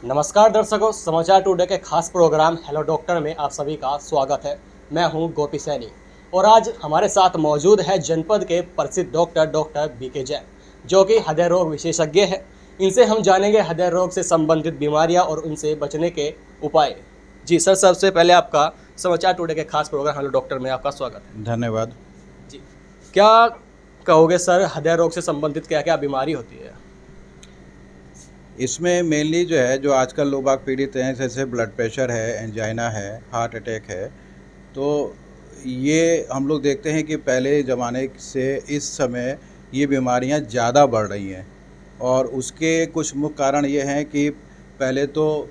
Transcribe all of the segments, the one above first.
नमस्कार दर्शकों, समाचार टुडे के खास प्रोग्राम हेलो डॉक्टर में आप सभी का स्वागत है। मैं हूं गोपी सैनी और आज हमारे साथ मौजूद है जनपद के प्रसिद्ध डॉक्टर बीके जैन, जो कि हृदय रोग विशेषज्ञ है। इनसे हम जानेंगे हृदय रोग से संबंधित बीमारियां और उनसे बचने के उपाय। जी सर, सबसे पहले आपका समाचार टुडे के खास प्रोग्राम हेलो डॉक्टर में आपका स्वागत है। धन्यवाद। जी, क्या कहोगे सर, हृदय रोग से संबंधित क्या क्या बीमारी होती है? इसमें मेनली जो है, जो आजकल लोग बाग पीड़ित हैं, जैसे ब्लड प्रेशर है, एंजाइना है, हार्ट अटैक है, तो ये हम लोग देखते हैं कि पहले ज़माने से इस समय ये बीमारियां ज़्यादा बढ़ रही हैं। और उसके कुछ मुख्य कारण ये हैं कि पहले तो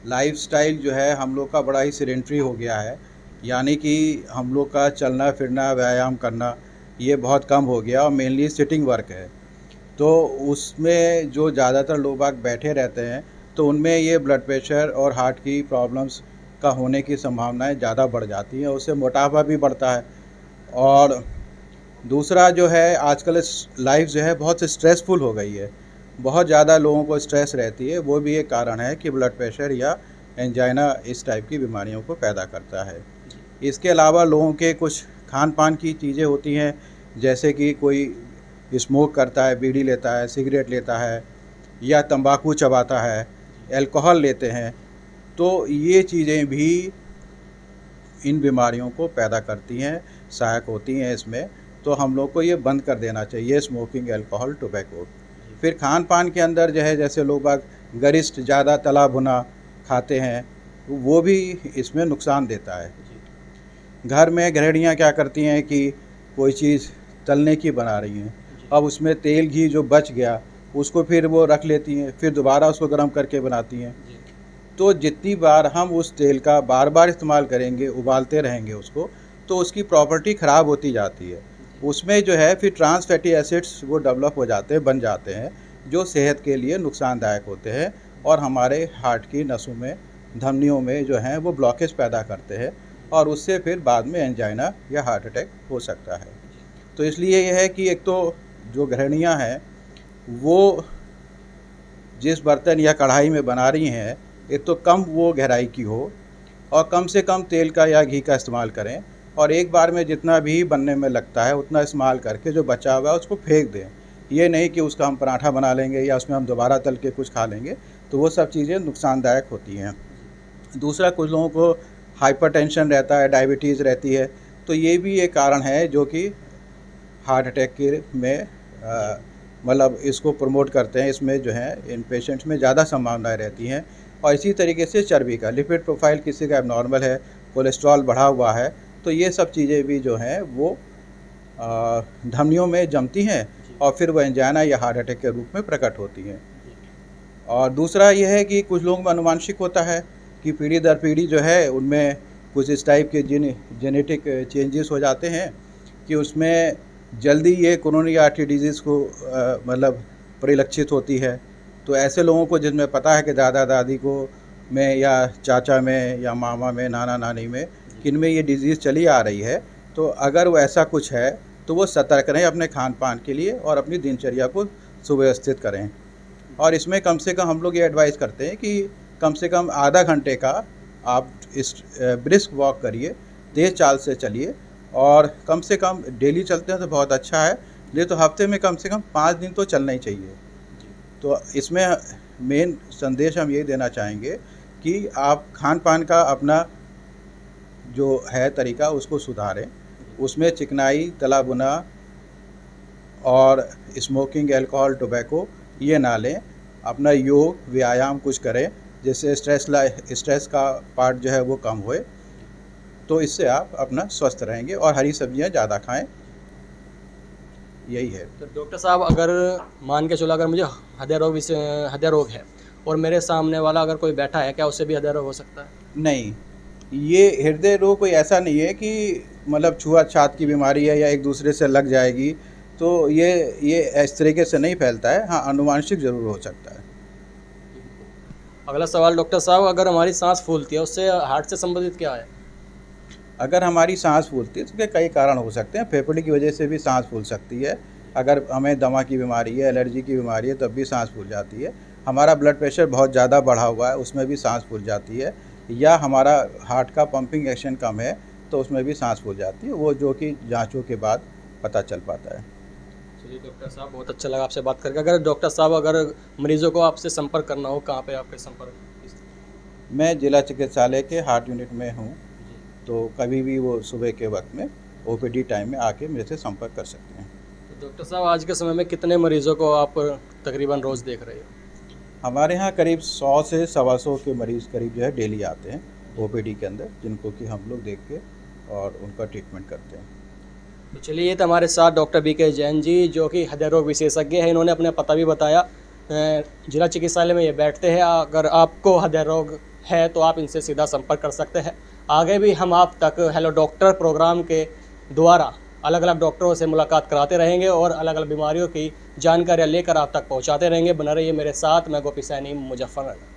लाइफस्टाइल जो है हम लोग का बड़ा ही सेडेंटरी हो गया है, यानी कि हम लोग का चलना फिरना, व्यायाम करना ये बहुत कम हो गया और मेनली सिटिंग वर्क है। तो उसमें जो ज़्यादातर लोग बाग बैठे रहते हैं, तो उनमें ये ब्लड प्रेशर और हार्ट की प्रॉब्लम्स का होने की संभावनाएं ज़्यादा बढ़ जाती हैं। उससे मोटापा भी बढ़ता है। और दूसरा जो है, आजकल लाइफ जो है बहुत स्ट्रेसफुल हो गई है, बहुत ज़्यादा लोगों को स्ट्रेस रहती है। वो भी एक कारण है कि ब्लड प्रेशर या एंजाइना इस टाइप की बीमारियों को पैदा करता है। इसके अलावा लोगों के कुछ खान पान की चीज़ें होती हैं, जैसे कि कोई स्मोक करता है, बीड़ी लेता है, सिगरेट लेता है या तंबाकू चबाता है, अल्कोहल लेते हैं, तो ये चीज़ें भी इन बीमारियों को पैदा करती हैं, सहायक होती हैं इसमें। तो हम लोग को ये बंद कर देना चाहिए, स्मोकिंग, अल्कोहल, टोबैको। फिर खान पान के अंदर जो है, जैसे लोग बाग गरिष्ठ ज़्यादा तला भुना खाते हैं, वो भी इसमें नुकसान देता है। घर में गृहिणियाँ क्या करती हैं कि कोई चीज़ तलने की बना रही हैं, अब उसमें तेल घी जो बच गया उसको फिर वो रख लेती हैं, फिर दोबारा उसको गर्म करके बनाती हैं। तो जितनी बार हम उस तेल का बार बार इस्तेमाल करेंगे, उबालते रहेंगे उसको, तो उसकी प्रॉपर्टी ख़राब होती जाती है। उसमें जो है फिर ट्रांस फैटी एसिड्स वो डेवलप हो जाते हैं, बन जाते हैं, जो सेहत के लिए नुकसानदायक होते हैं और हमारे हार्ट की नसों में, धमनियों में जो हैं वो ब्लॉकेज पैदा करते हैं और उससे फिर बाद में एंजाइना या हार्ट अटैक हो सकता है। तो इसलिए यह है कि एक तो जो गृहिणियाँ हैं वो जिस बर्तन या कढ़ाई में बना रही हैं, एक तो कम वो गहराई की हो और कम से कम तेल का या घी का इस्तेमाल करें, और एक बार में जितना भी बनने में लगता है उतना इस्तेमाल करके जो बचा हुआ है उसको फेंक दें। ये नहीं कि उसका हम पराठा बना लेंगे या उसमें हम दोबारा तल के कुछ खा लेंगे, तो वो सब चीज़ें नुकसानदायक होती हैं। दूसरा, कुछ लोगों को हाइपरटेंशन रहता है, डायबिटीज़ रहती है, तो ये भी एक कारण है जो कि हार्ट अटैक के में मतलब इसको प्रमोट करते हैं। इसमें जो है इन पेशेंट्स में ज़्यादा संभावनाएं रहती हैं। और इसी तरीके से चर्बी का, लिपिड प्रोफाइल किसी का एबनॉर्मल है, कोलेस्ट्रॉल बढ़ा हुआ है, तो ये सब चीज़ें भी जो हैं वो धमनियों में जमती हैं और फिर वो एंजाइना या हार्ट अटैक के रूप में प्रकट होती हैं। और दूसरा ये है कि कुछ लोगों में अनुवांशिक होता है कि पीढ़ी दर पीढ़ी जो है उनमें कुछ इस टाइप के जेनेटिक चेंजेस हो जाते हैं कि उसमें जल्दी ये कोरोनरी आर्टरी डिजीज़ को मतलब परिलक्षित होती है। तो ऐसे लोगों को जिनमें पता है कि दादा दादी को में या चाचा में या मामा में, नाना नानी में किन में ये डिज़ीज़ चली आ रही है, तो अगर वो ऐसा कुछ है तो वो सतर्क रहें अपने खान पान के लिए और अपनी दिनचर्या को सुव्यवस्थित करें। और इसमें कम से कम हम लोग ये एडवाइस करते हैं कि कम से कम आधा घंटे का आप इस ब्रिस्क वॉक करिए, तेज़ चाल से चलिए, और कम से कम डेली चलते हैं तो बहुत अच्छा है, नहीं तो हफ्ते में कम से कम 5 दिन तो चलना ही चाहिए। तो इसमें मेन संदेश हम ये देना चाहेंगे कि आप खान पान का अपना जो है तरीका उसको सुधारें, उसमें चिकनाई, तला भुना और स्मोकिंग, अल्कोहल, टोबैको ये ना लें। अपना योग, व्यायाम कुछ करें जिससे स्ट्रेस का पार्ट जो है वो कम होए, तो इससे आप अपना स्वस्थ रहेंगे। और हरी सब्जियां ज़्यादा खाएं, यही है। तो डॉक्टर साहब, अगर मान के चलो अगर मुझे हृदय रोग है और मेरे सामने वाला अगर कोई बैठा है, क्या उससे भी हृदय रोग हो सकता है? नहीं, ये हृदय रोग कोई ऐसा नहीं है कि मतलब छुआछात की बीमारी है या एक दूसरे से लग जाएगी, तो ये इस तरीके से नहीं फैलता है। हाँ, अनुवांशिक ज़रूर हो सकता है। अगला सवाल डॉक्टर साहब, अगर हमारी सांस फूलती है उससे हार्ट से संबंधित क्या है? अगर हमारी सांस फूलती है तो उसके कई कारण हो सकते हैं। फेफड़े की वजह से भी सांस फूल सकती है। अगर हमें दमा की बीमारी है, एलर्जी की बीमारी है, तब भी सांस फूल जाती है। हमारा ब्लड प्रेशर बहुत ज़्यादा बढ़ा हुआ है उसमें भी सांस फूल जाती है, या हमारा हार्ट का पंपिंग एक्शन कम है तो उसमें भी सांस फूल जाती है, वो जो कि जांचों के बाद पता चल पाता है। चलिए डॉक्टर साहब, बहुत अच्छा लगा आपसे बात करके। अगर डॉक्टर साहब, अगर मरीजों को आपसे संपर्क करना हो, कहाँ पे आपके संपर्क? मैं जिला चिकित्सालय के हार्ट यूनिट में हूँ, जी। तो कभी भी वो सुबह के वक्त में ओपीडी टाइम में आके मेरे से संपर्क कर सकते हैं। तो डॉक्टर साहब, आज के समय में कितने मरीजों को आप तकरीबन रोज़ देख रहे हो? हमारे यहाँ करीब 100 से 125 के मरीज़ करीब जो है डेली आते हैं ओपीडी के अंदर, जिनको कि हम लोग देख के और उनका ट्रीटमेंट करते हैं। तो चलिए, ये तो हमारे साथ डॉक्टर बीके जैन जी, जो कि हृदय रोग विशेषज्ञ हैं। इन्होंने अपना पता भी बताया। जिला चिकित्सालय में ये बैठते हैं। अगर आपको हृदय रोग है तो आप इनसे सीधा संपर्क कर सकते हैं। आगे भी हम आप तक हेलो डॉक्टर प्रोग्राम के द्वारा अलग अलग डॉक्टरों से मुलाकात कराते रहेंगे और अलग अलग बीमारियों की जानकारियाँ लेकर आप तक पहुँचाते रहेंगे। बना रहिए मेरे साथ। मैं गोपी सैनी, मुजफ्फरनगर।